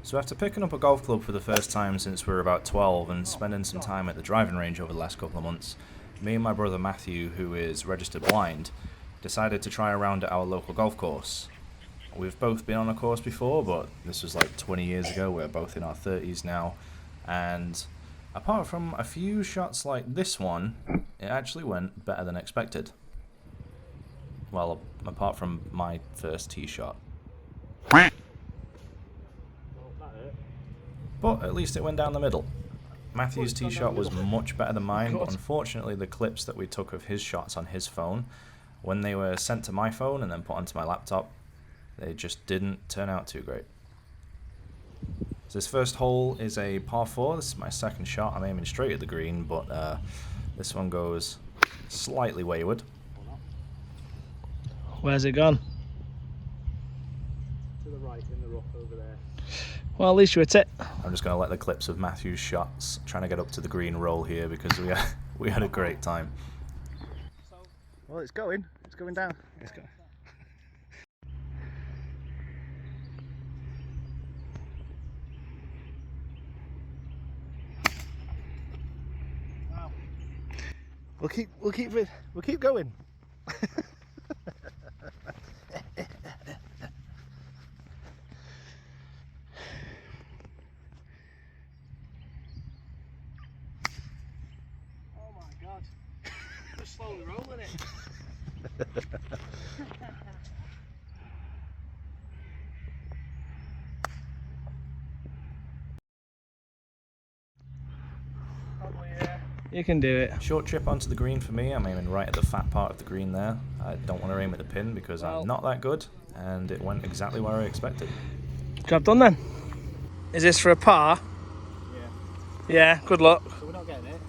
So after picking up a golf club for the first time since we were about 12 and spending some time at the driving range over the last couple of months, me and my brother Matthew, who is registered blind, decided to try a round at our local golf course. We've both been on a course before, but this was like 20 years ago. We're both in our 30s now, and apart from a few shots like this one, it actually went better than expected. Well, apart from my first tee shot. But at least it went down the middle. Matthew's tee shot was much better than mine, but unfortunately the clips that we took of his shots on his phone, when they were sent to my phone and then put onto my laptop, they just didn't turn out too great. So this first hole is a par 4. This is my second shot. I'm aiming straight at the green, but this one goes slightly wayward. Where's it gone? To the right in the rough over there. Well, at least you hit it. I'm just going to let the clips of Matthew's shots trying to get up to the green roll here because we had a great time. Well, it's going down. It's going. Wow. We'll keep going. Oh my God. Just slowly rolling it. You can do it. Short chip onto the green for me. I'm aiming right at the fat part of the green there. I don't want to aim at the pin because I'm not that good, and it went exactly where I expected. Job done then. Is this for a par? Yeah. Yeah, good luck. So we're not getting it.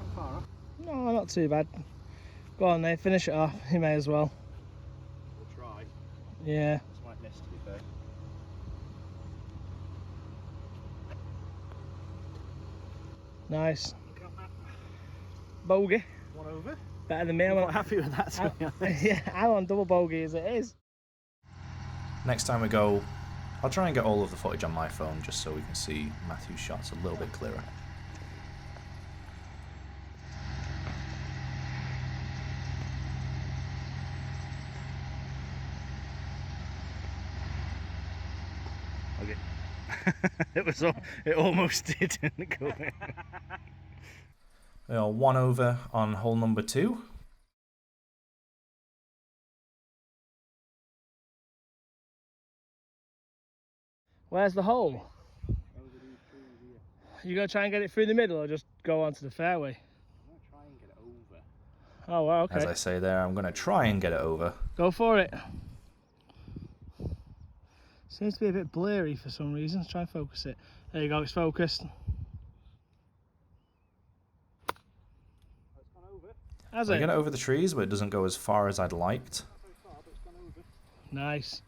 How far off? No, not too bad. Go on, mate, finish it off. You may as well. We'll try. Yeah. This might miss, to be fair. Nice. Look at that. Bogey. One over. Better than me. I'm not happy with that, to be honest. Yeah, I'm on double bogey as it is. Next time we go, I'll try and get all of the footage on my phone just so we can see Matthew's shots a little bit clearer. Okay. It almost didn't go in. We are 1 over on hole number 2. Where's the hole? You gonna try and get it through the middle or just go onto the fairway? I'm going to try and get it over. Oh, well, okay. As I say there, I'm going to try and get it over. Go for it. Seems to be a bit blurry for some reason. Let's try and focus it. There you go, it's focused. It's gone over. Has I it? get it over the trees, but it doesn't go as far as I'd liked. Not very far, but it's gone over. Nice.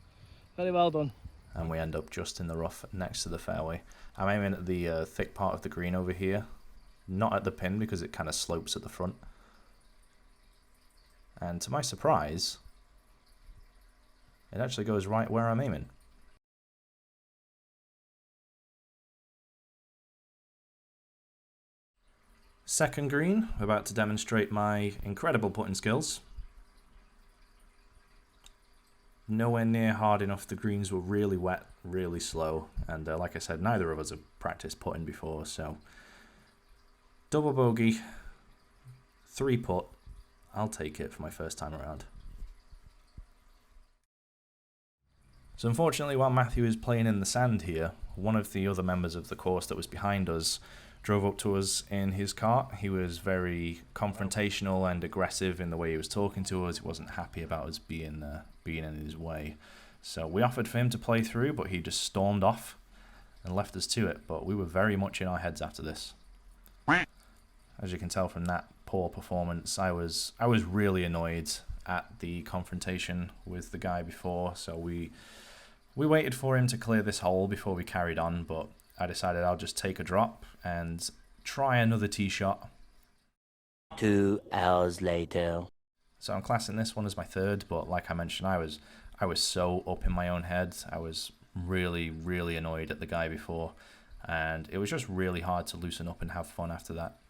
Very well done. And we end up just in the rough next to the fairway. I'm aiming at the thick part of the green over here. Not at the pin because it kind of slopes at the front. And to my surprise, it actually goes right where I'm aiming. Second green, I'm about to demonstrate my incredible putting skills. Nowhere near hard enough. The greens were really wet, really slow, and like I said, neither of us have practiced putting before, so double bogey, 3 putt, I'll take it for my first time around. So unfortunately, while Matthew is playing in the sand here, one of the other members of the course that was behind us drove up to us in his cart. He was very confrontational and aggressive in the way he was talking to us. He wasn't happy about us being in his way. So we offered for him to play through, but he just stormed off and left us to it. But we were very much in our heads after this. As you can tell from that poor performance, I was really annoyed at the confrontation with the guy before. So we waited for him to clear this hole before we carried on, but I decided I'll just take a drop and try another tee shot. 2 hours later. So I'm classing this one as my third, but like I mentioned, I was so up in my own head. I was really, really annoyed at the guy before, and it was just really hard to loosen up and have fun after that.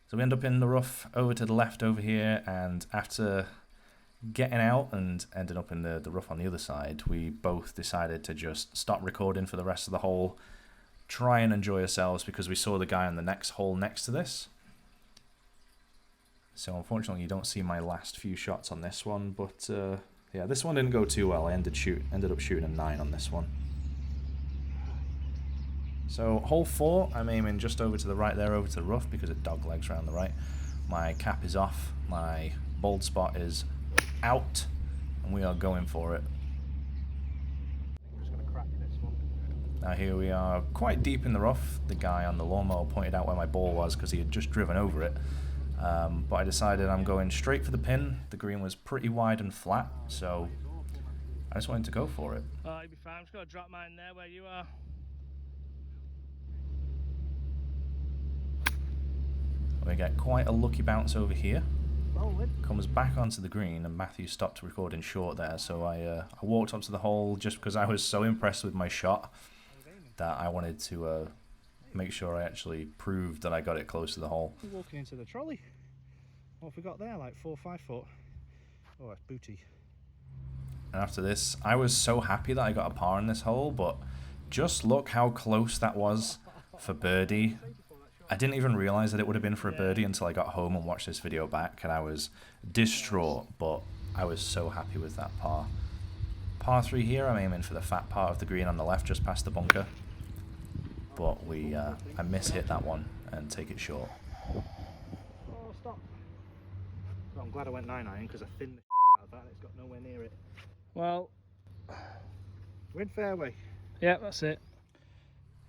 So we end up in the rough over to the left over here, and after getting out and ending up in the rough on the other side, we both decided to just stop recording for the rest of the hole, try and enjoy ourselves, because we saw the guy on the next hole next to this. So unfortunately you don't see my last few shots on this one, but yeah, this one didn't go too well. I ended up shooting a 9 on this one. So hole 4, I'm aiming just over to the right there, over to the rough, because it dog legs around the right. My cap is off, my bold spot is out, and we are going for it. I'm just going to crack this one. Now here we are quite deep in the rough. The guy on the lawnmower pointed out where my ball was because he had just driven over it. But I decided I'm going straight for the pin. The green was pretty wide and flat, so I just wanted to go for it. Oh, you'll be fine. I'm just going to drop mine there where you are. We get quite a lucky bounce over here. Comes back onto the green, and Matthew stopped recording short there, so I walked up to the hole just because I was so impressed with my shot that I wanted to make sure I actually proved that I got it close to the hole. We're walking into the trolley. What have we got there? Like 4 or 5 foot? Oh, that's booty. And after this, I was so happy that I got a par in this hole, but just look how close that was for birdie. I didn't even realize that it would have been for a birdie until I got home and watched this video back, and I was distraught, but I was so happy with that par. Par 3 here, I'm aiming for the fat part of the green on the left, just past the bunker. But I miss-hit that one and take it short. Oh, stop. So I'm glad I went 9-iron because I thinned the out of that and it's got nowhere near it. Well, we're in fairway. yeah, that's it.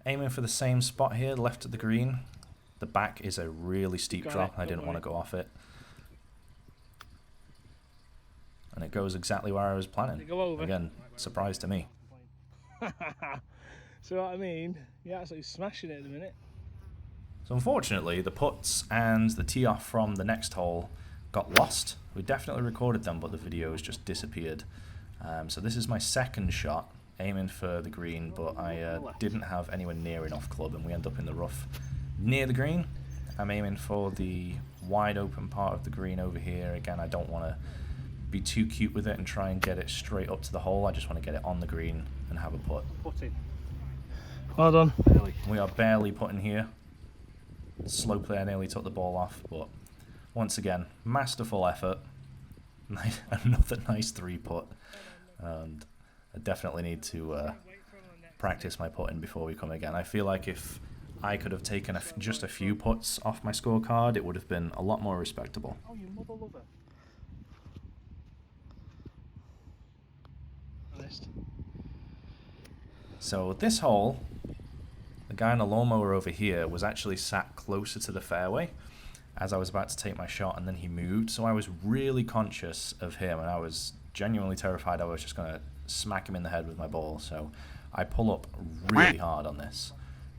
Aiming for the same spot here, left of the green. The back is a really steep drop, and I didn't want to go off it. And it goes exactly where I was planning. Did it go over? Again, surprise to me. See what I mean? You're absolutely smashing it at the minute. So unfortunately, the putts and the tee off from the next hole got lost. We definitely recorded them, but the videos just disappeared. So this is my second shot, aiming for the green, but I didn't have anywhere near enough club, and we end up in the rough near the green. I'm aiming for the wide open part of the green over here. Again, I don't want to be too cute with it and try and get it straight up to the hole. I just want to get it on the green and have a putt. Putting. Well done. We are barely putting here. Slow play, I nearly took the ball off, but once again, masterful effort. Another nice 3-putt. And I definitely need to practice my putting before we come again. I feel like if I could have taken just a few putts off my scorecard, it would have been a lot more respectable. Oh, you mother lover. So this hole, the guy on the lawnmower over here was actually sat closer to the fairway as I was about to take my shot, and then he moved, so I was really conscious of him, and I was genuinely terrified I was just going to smack him in the head with my ball. So I pull up really hard on this,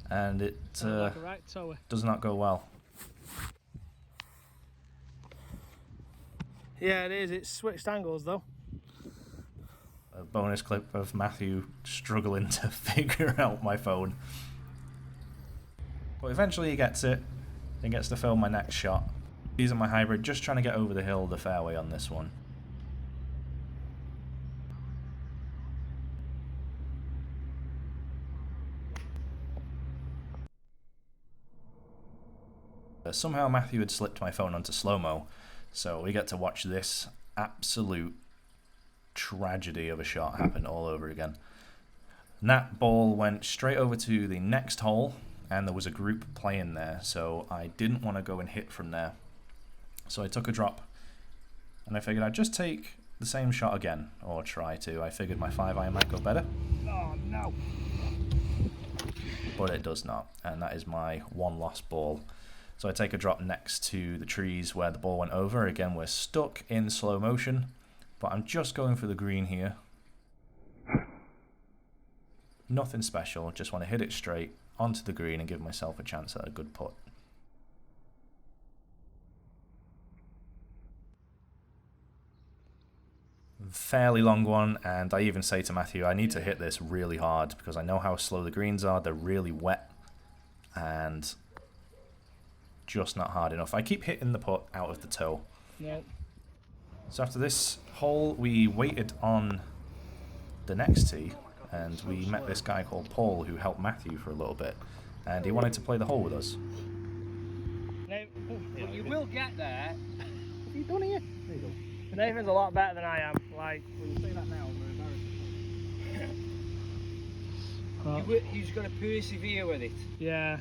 and it does not go well. Yeah, it is. It's switched angles though. A bonus clip of Matthew struggling to figure out my phone. But eventually he gets it, then gets to film my next shot. Using my hybrid, just trying to get over the hill of the fairway on this one. Somehow Matthew had slipped my phone onto slow-mo, so we get to watch this absolute tragedy of a shot happen all over again. And that ball went straight over to the next hole, and there was a group playing there, so I didn't want to go and hit from there. So I took a drop, and I figured I'd just take the same shot again, or try to. I figured my 5-iron might go better. Oh no! But it does not, and that is my one lost ball. So I take a drop next to the trees where the ball went over. Again, we're stuck in slow motion, but I'm just going for the green here. Nothing special, just want to hit it straight onto the green and give myself a chance at a good putt. Fairly long one, and I even say to Matthew, I need to hit this really hard because I know how slow the greens are. They're really wet and just not hard enough. I keep hitting the putt out of the toe. No. So after this hole, we waited on the next tee, and we met this guy called Paul who helped Matthew for a little bit, and he wanted to play the hole with us. No. But you will get there. What have you done here? There you go. Nathan's a lot better than I am. Like, Well, you say that now, we're embarrassed. well, You've just got to persevere with it. yeah.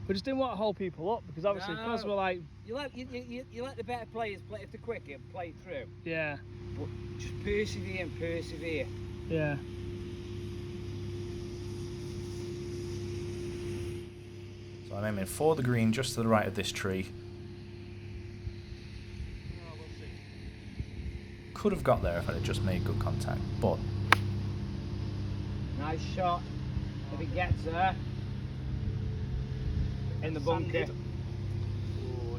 We just didn't want to hold people up because obviously, No. because we're like, You let the better players play if they're quicker, play it through. yeah, But just persevere and persevere. yeah. So I'm aiming for the green just to the right of this tree. Could have got there if I had just made good contact, but Nice shot. If it gets there. In the bunker.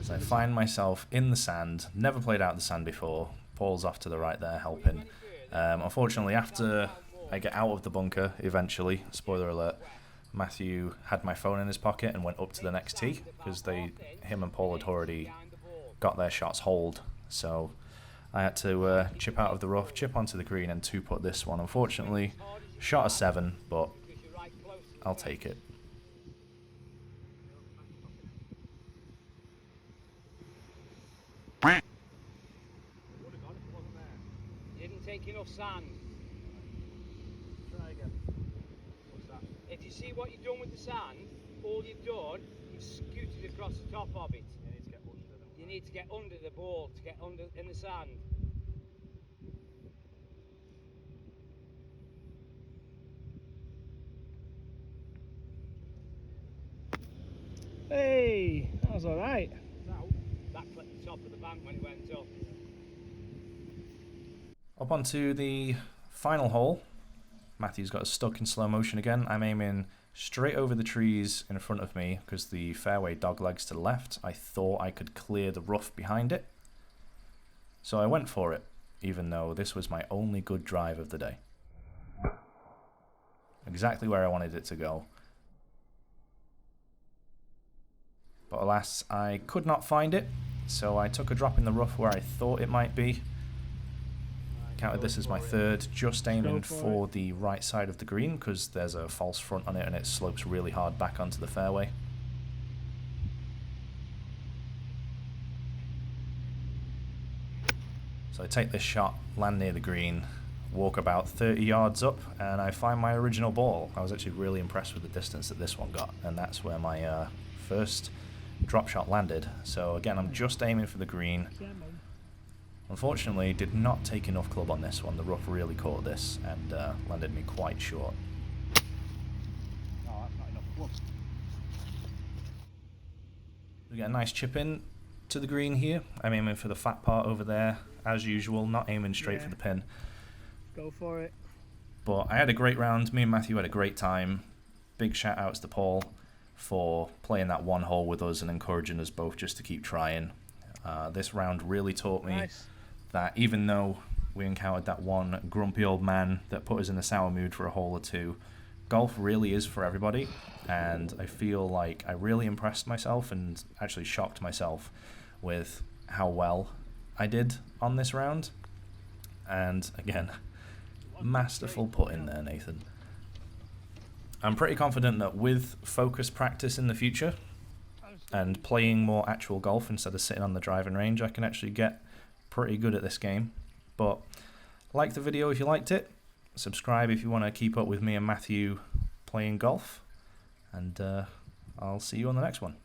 so I find myself in the sand. Never played out the sand before. Paul's off to the right there helping. Unfortunately, after I get out of the bunker eventually, spoiler alert, Matthew had my phone in his pocket and went up to the next tee because him and Paul had already got their shots holed. So I had to chip out of the rough, chip onto the green, and two-putt this one. Unfortunately, shot a 7, but I'll take it. You didn't take enough sand. Try again. What's that? If you see what you've done with the sand, all you've done, you've scooted across the top of it. You need to get under them. You need to get under the ball to get under in the sand. Hey, that was all right. That clipped the top of the bank when it went up. Up onto the final hole. Matthew's got us stuck in slow motion again. I'm aiming straight over the trees in front of me because the fairway doglegs to the left. I thought I could clear the rough behind it. So I went for it, even though this was my only good drive of the day. Exactly where I wanted it to go. But alas, I could not find it, so I took a drop in the rough where I thought it might be. Counted this as my third, just aiming for the right side of the green because there's a false front on it and it slopes really hard back onto the fairway. So I take this shot, land near the green, walk about 30 yards up, and I find my original ball. I was actually really impressed with the distance that this one got, and that's where my first drop shot landed. So again, I'm just aiming for the green. Unfortunately, did not take enough club on this one. The rough really caught this and landed me quite short. No, that's not enough club. We get a nice chip in to the green here. I'm aiming for the fat part over there, as usual, not aiming straight for the pin. Go for it. But I had a great round. Me and Matthew had a great time. Big shout outs to Paul for playing that one hole with us and encouraging us both just to keep trying. This round really taught me that even though we encountered that one grumpy old man that put us in a sour mood for a hole or two, golf really is for everybody, and I feel like I really impressed myself and actually shocked myself with how well I did on this round. And again, masterful put in there, Nathan. I'm pretty confident that with focused practice in the future and playing more actual golf instead of sitting on the driving range, I can actually get pretty good at this game. But like the video if you liked it, subscribe if you want to keep up with me and Matthew playing golf, and I'll see you on the next one.